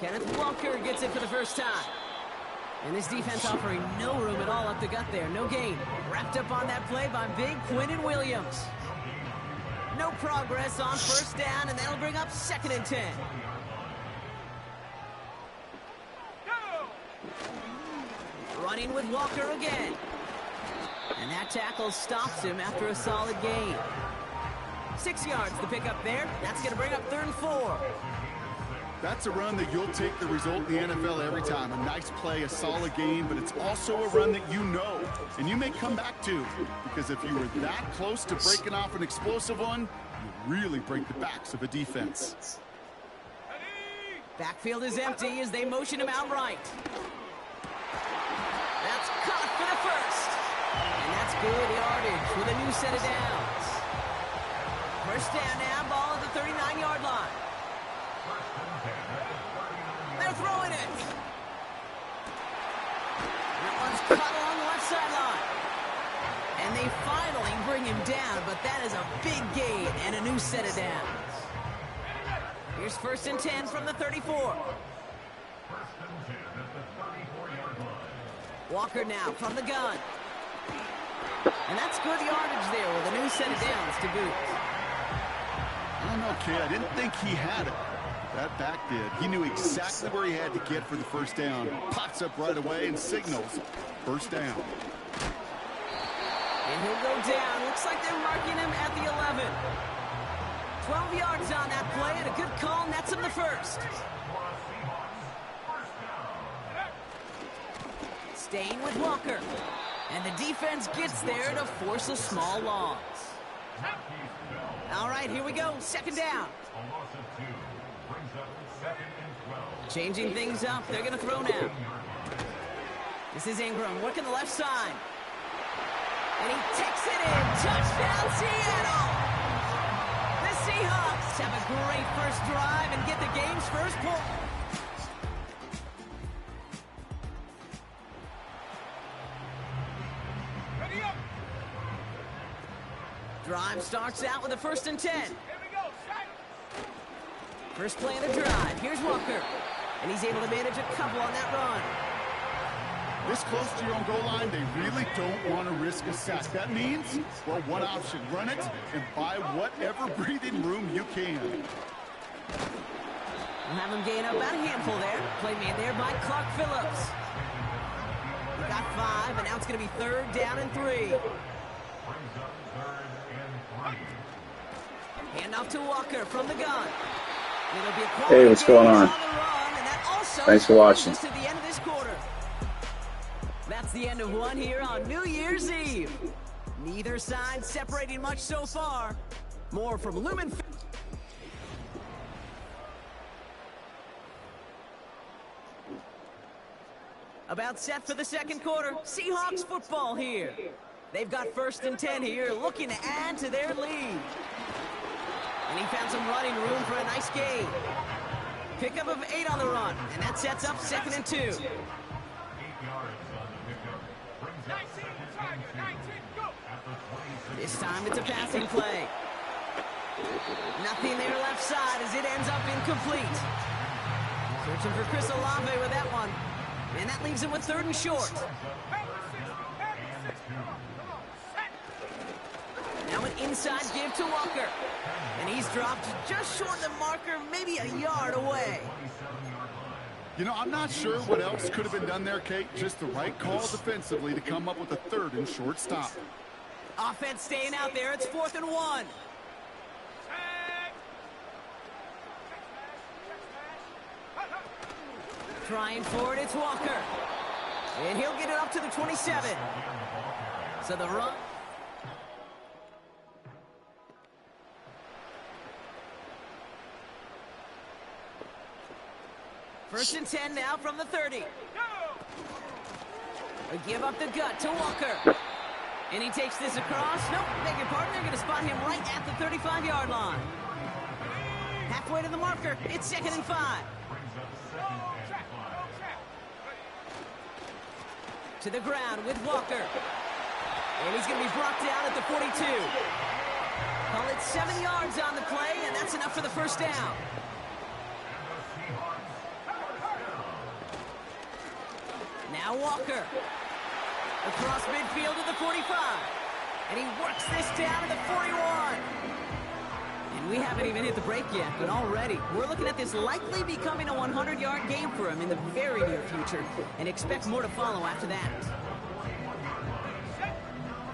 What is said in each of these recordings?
Kenneth Walker gets it for the first time. And this defense offering no room at all up the gut there. No gain. Wrapped up on that play by big Quinton Williams. No progress on first down, and that'll bring up 2nd and 10. Running with Walker again. And that tackle stops him after a solid gain. 6 yards the pick up there. That's going to bring up 3rd and 4. That's a run that you'll take the result in the NFL every time. A nice play, a solid game, but it's also a run that you know, and you may come back to, because if you were that close to breaking off an explosive one, you really break the backs of a defense. Backfield is empty as they motion him out right. That's caught for the first. And that's good yardage with a new set of downs. First down now, ball at the 39-yard line. They're throwing it. That one's caught along the left sideline. And they finally bring him down, but that is a big gain and a new set of downs. Here's 1st and 10 from the 34. Walker now from the gun. And that's good yardage there with a new set of downs to boot. I don't know, kid. I didn't think he had it. That back did. He knew exactly where he had to get for the first down. Pops up right away and signals first down. And he'll go down. Looks like they're marking him at the 11. 12 yards on that play and a good call nets him the first. Staying with Walker. And the defense gets there to force a small loss. All right, here we go. 2nd down. Changing things up. They're going to throw now. This is Ingram working the left side. And he takes it in. Touchdown, Seattle! The Seahawks have a great first drive and get the game's first point. Drive starts out with a 1st and 10. First play of the drive. Here's Walker. And he's able to manage a couple on that run. This close to your own goal line, they really don't want to risk a sack. That means, well, one option. Run it and buy whatever breathing room you can. We'll have him gain up about a handful there. Play made there by Clark Phillips. He got 5, and now it's going to be 3rd down and 3. Hand off to Walker from the gun. Hey, what's going on? Thanks for watching. To the end of this quarter. That's the end of one here on New Year's Eve. Neither side separating much so far. More from Lumen. About set for the 2nd quarter. Seahawks football here. They've got 1st and 10 here, looking to add to their lead. And he found some running room for a nice gain. Pickup of 8 on the run, and that sets up 2nd and 2. This time it's a passing play. Nothing there left side as it ends up incomplete. Searching for Chris Olave with that one. And that leaves him with 3rd and short. Now an inside give to Walker. And he's dropped just short of the marker, maybe a yard away. You know, I'm not sure what else could have been done there, Kate. Just the right call defensively to come up with a 3rd and short stop. Offense staying out there. It's 4th and 1. Trying for it, it's Walker. And he'll get it up to the 27. So the run. First and 10 now from the 30. A give up the gut to Walker. And he takes this across. Nope, beg your pardon. They're going to spot him right at the 35-yard line. Halfway to the marker. It's 2nd and 5. To the ground with Walker. And he's going to be brought down at the 42. Call it 7 yards on the play, and that's enough for the first down. Now Walker. Across midfield to the 45. And he works this down to the 41. And we haven't even hit the break yet, but already we're looking at this likely becoming a 100-yard game for him in the very near future, and expect more to follow after that.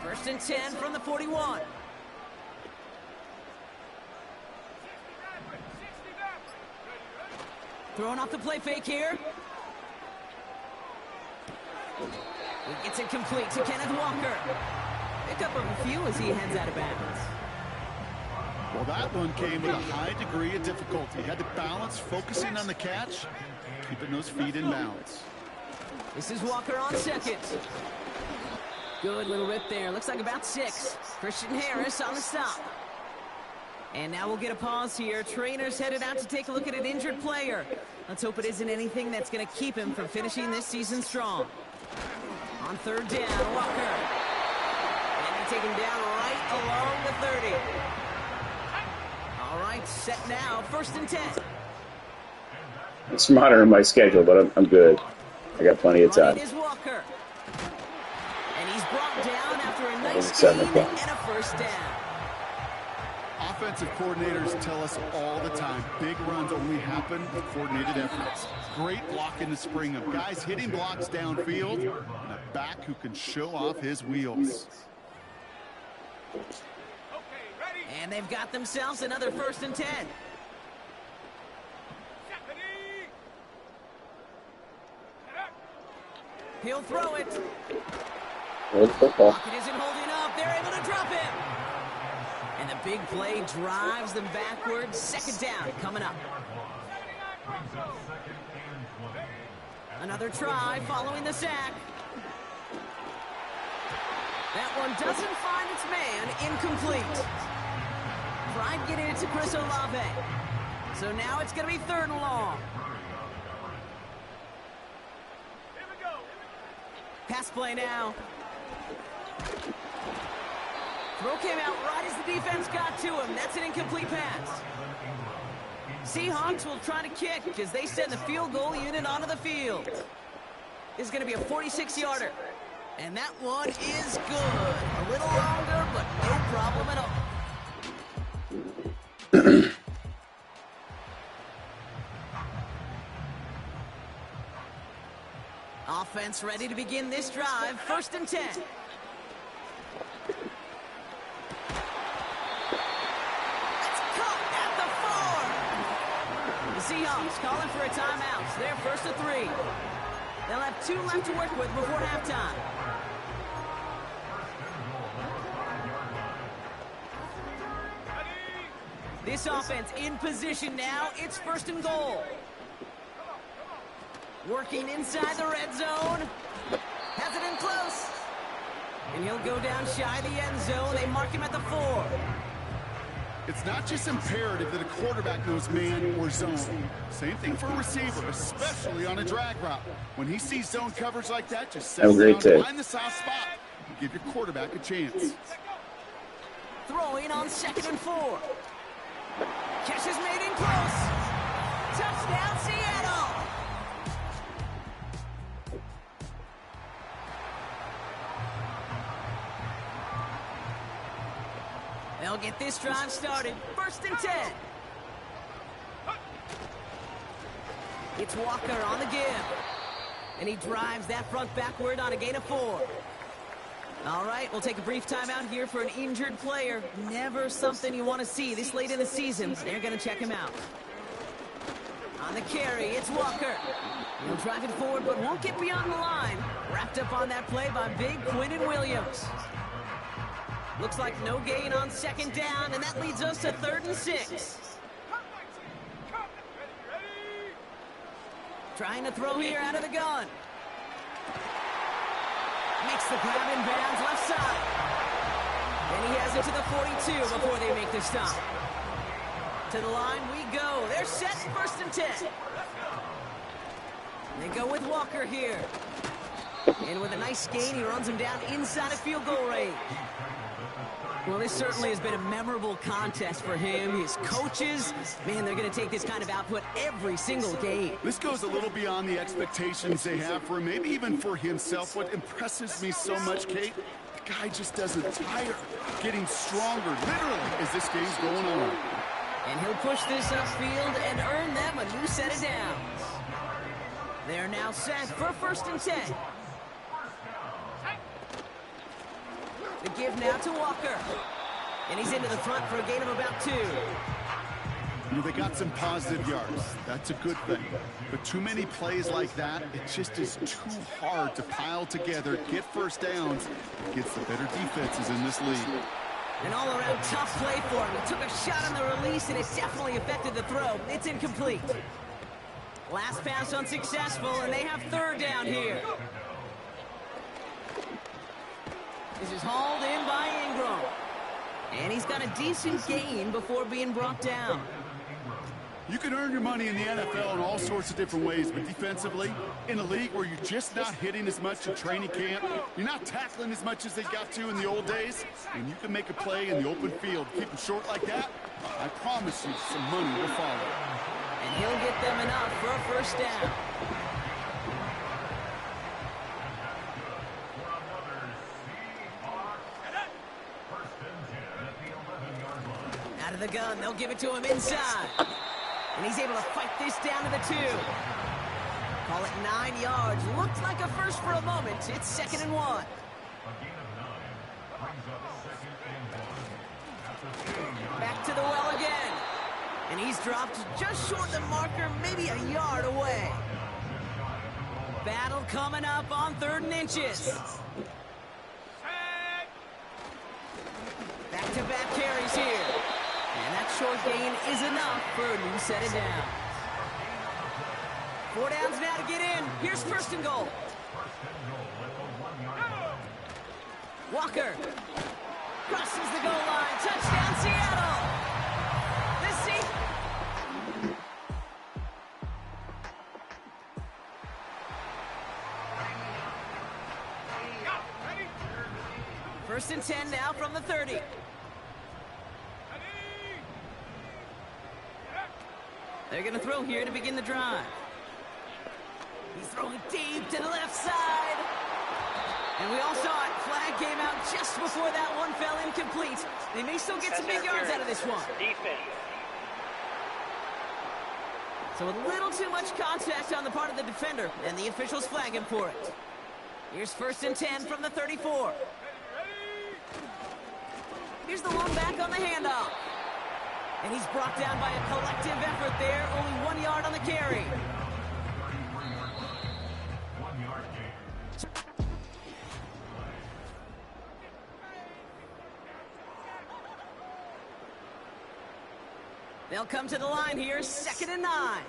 1st and 10 from the 41. Throwing off the play fake here. He gets it complete to Kenneth Walker. Pick up a few as he heads out of bounds. Well, that one came with a high degree of difficulty. He had to balance focusing on the catch, keeping those feet in bounds. This is Walker on 2nd. Good little rip there. Looks like about 6. Christian Harris on the stop. And now we'll get a pause here. Trainers headed out to take a look at an injured player. Let's hope it isn't anything that's going to keep him from finishing this season strong. On 3rd down, Walker. And they take him down right along the 30. All right, set now. 1st and 10. It's monitoring my schedule, but I'm good. I got plenty of time. It is Walker. And he's brought down after a nice gain and a 1st down. Offensive coordinators tell us all the time, big runs only happen with coordinated efforts. Great block in the spring of guys hitting blocks downfield and a back who can show off his wheels. And they've got themselves another 1st and 10. He'll throw it. Good football. Pocket isn't holding up. They're able to drop him. And the big play drives them backwards. 2nd down coming up. Another try following the sack. That one doesn't find its man. Incomplete. Tried getting it to Chris Olave. So now it's going to be 3rd and long. Pass play now. Throw came out right as the defense got to him. That's an incomplete pass. Seahawks will try to kick as they send the field goal unit onto the field. This is going to be a 46-yarder. And that one is good. A little longer, but no problem at all. Offense ready to begin this drive. 1st and 10. Seahawks calling for a timeout. They're 1st and 3. They'll have 2 left to work with before halftime. This offense in position now. It's 1st and goal. Working inside the red zone. Has it in close. And he'll go down shy of the end zone. They mark him at the 4. It's not just imperative that a quarterback knows man or zone. Same thing for a receiver, especially on a drag route. When he sees zone coverage like that, just settle down, find the soft spot, and give your quarterback a chance. Throwing on 2nd and 4. Catch is made in close. Touchdown, Seattle. They'll get this drive started. 1st and 10. It's Walker on the give. And he drives that front backward on a gain of 4. All right, we'll take a brief timeout here for an injured player. Never something you want to see this late in the season. They're going to check him out. On the carry, it's Walker. He'll drive it forward, but won't get beyond the line. Wrapped up on that play by big Quinnen Williams. Looks like no gain on 2nd down, and that leads us to 3rd and 6. Trying to throw here out of the gun. Makes the grab in bounds left side. And he has it to the 42 before they make the stop. To the line we go. They're set 1st and 10. They go with Walker here. And with a nice gain, he runs him down inside of field goal range. Well, this certainly has been a memorable contest for him. His coaches, man, they're going to take this kind of output every single game. This goes a little beyond the expectations they have for him, maybe even for himself. What impresses me so much, Kate, the guy just doesn't tire, getting stronger, literally, as this game's going on. And he'll push this upfield and earn them a new set of downs. They're now set for 1st and 10. The give now to Walker. And he's into the front for a gain of about 2. You know, they got some positive yards. That's a good thing. But too many plays like that, it just is too hard to pile together, get first downs against the better defenses in this league. An all-around tough play for him. He took a shot on the release, and it definitely affected the throw. It's incomplete. Last pass unsuccessful, and they have 3rd down here. This is hauled in by Ingram. And he's got a decent gain before being brought down. You can earn your money in the NFL in all sorts of different ways, but defensively, in a league where you're just not hitting as much in training camp, you're not tackling as much as they got to in the old days, and you can make a play in the open field. Keep them short like that, I promise you some money will follow. And he'll get them enough for a 1st down. Out of the gun, they'll give it to him inside. And he's able to fight this down to the 2. Call it 9 yards. Looked like a first for a moment. It's 2nd and 1. Back to the well again. And he's dropped just short of the marker, maybe a yard away. Battle coming up on 3rd and inches. Back-to-back carries here. And that short gain is enough for a new set of downs. 4 downs now to get in. Here's 1st and goal. Walker crosses the goal line. Touchdown, Seattle. This season. 1st and 10 now from the 30. They're going to throw here to begin the drive. He's throwing deep to the left side. And we all saw it. Flag came out just before that one fell incomplete. They may still get some big yards out of this one. So a little too much contact on the part of the defender, and the officials flag him for it. Here's 1st and 10 from the 34. Here's the one back on the handoff. And he's brought down by a collective effort there. Only 1 yard on the carry. They'll come to the line here, 2nd and 9.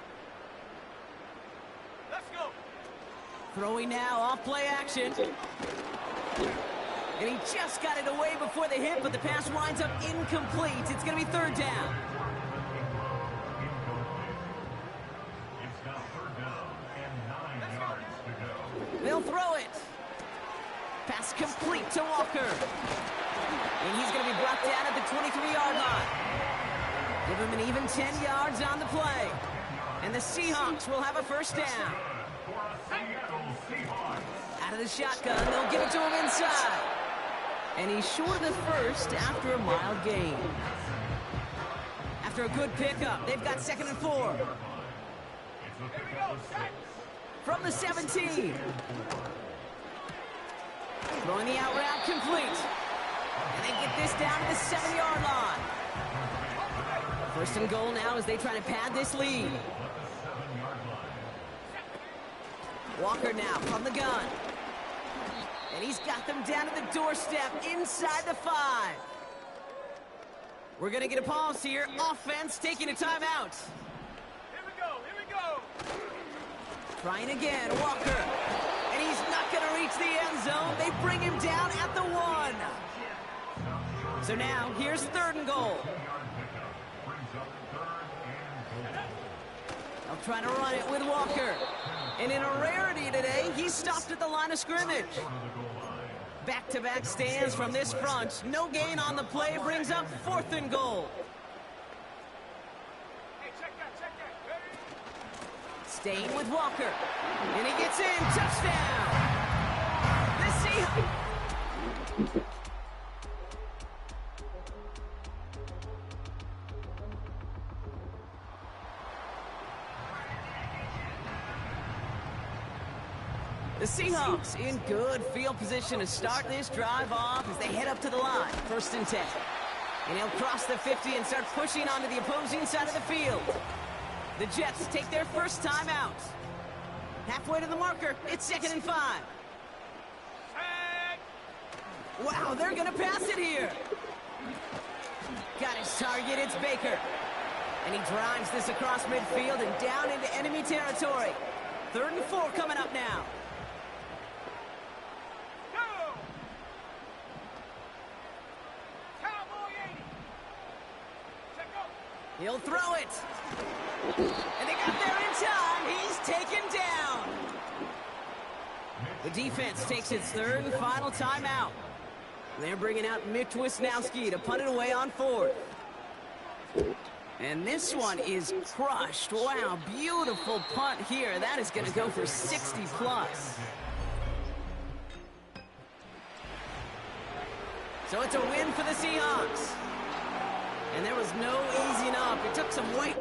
Let's go. Throwing now, off play action. And he just got it away before the hit, but the pass winds up incomplete. It's going to be 3rd down. They'll throw it. Pass complete to Walker. And he's going to be brought down at the 23-yard line. Give him an even 10 yards on the play. And the Seahawks will have a 1st down. Out of the shotgun, they'll give it to him inside. And he's short of the 1st after a mild gain. After a good pickup, they've got 2nd and 4. From the 17. Throwing the out route complete. And they get this down to the 7-yard line. 1st and goal now as they try to pad this lead. Walker now from the gun. And he's got them down to the doorstep inside the 5. We're going to get a pause here. Offense taking a timeout. Here we go. Trying again, Walker. And he's not going to reach the end zone. They bring him down at the 1. So now, here's 3rd and goal. They'll try to run it with Walker. And in a rarity today, he's stopped at the line of scrimmage. back-to-back stands from this front. No gain on the play brings up 4th and goal. Hey, check that. Staying with Walker. And he gets in. Touchdown. The Seahawks. The Seahawks in good field position to start this drive off as they head up to the line. 1st and 10. And he'll cross the 50 and start pushing onto the opposing side of the field. The Jets take their first time out. Halfway to the marker, it's 2nd and 5. Wow, they're going to pass it here. Got his target, it's Baker. And he drives this across midfield and down into enemy territory. 3rd and 4 coming up now. He'll throw it. And they got there in time. He's taken down. The defense takes its 3rd and final timeout. They're bringing out Mick Wisnowski to punt it away on 4th. And this one is crushed. Wow, beautiful punt here. That is going to go for 60 plus. So it's a win for the Seahawks. And there was no easing up. It took some weight.